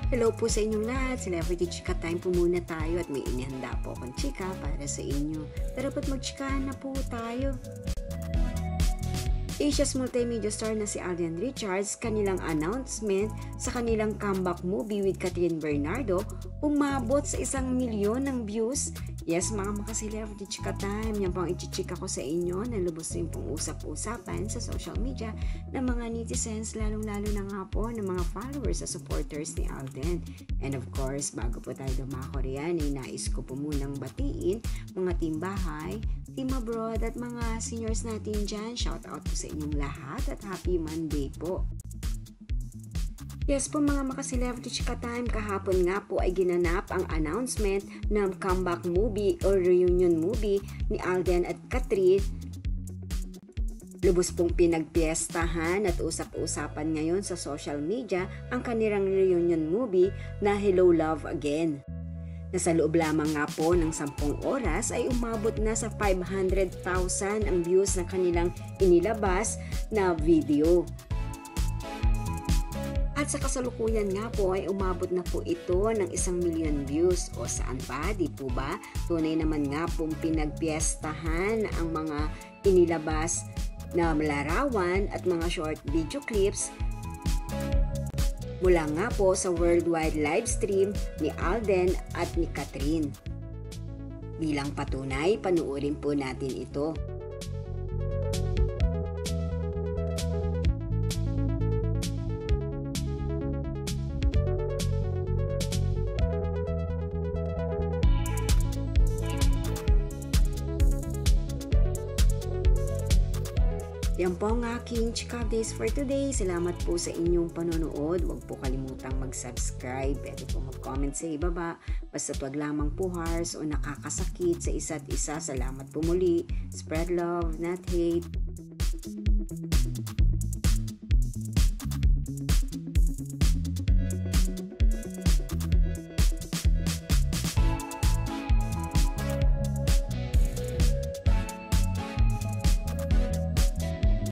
Hello po sa inyong lahat. Celebrity Chika Time po muna tayo at may inihanda po akong chika para sa inyo. Tara po't magchikahan na po tayo. Asia's multimedia star na si Alden Richards, kanilang announcement sa kanilang comeback movie with Catherine Bernardo, umabot sa 1 milyon ng views. Yes, mga maka-celebrity chika time, yan pang ichichika ko sa inyo na lubos rin pong usap-usapan sa social media ng mga netizens, lalong-lalo na nga po ng mga followers at supporters ni Alden. And of course, bago po tayo dumako riyan, ay nais ko po munang batiin mga team bahay, team abroad at mga seniors natin dyan. Shout out po sa inyong lahat at happy Monday po. Yes po mga maka-celebrity chika time, kahapon nga po ay ginanap ang announcement ng comeback movie or reunion movie ni Alden at Catherine. Lubos pong pinagpiestahan at usap-usapan ngayon sa social media ang kanilang reunion movie na Hello Love Again. Nasa loob lamang nga po ng 10 oras ay umabot na sa 500,000 ang views na kanilang inilabas na video. At sa kasalukuyan nga po ay umabot na po ito ng 1 milyon views. O saan pa, di po ba? Tunay naman nga pong pinagpiestahan ang mga inilabas na larawan at mga short video clips mula nga po sa worldwide live stream ni Alden at ni Catherine. Bilang patunay, panuorin po natin ito. Yan po ang aking chika updates for today. Salamat po sa inyong panonood. Huwag po kalimutang mag-subscribe. Pwede po mag-comment sa ibaba. Basta wag lamang po harsh o nakakasakit sa isa't isa. Salamat po muli. Spread love, not hate.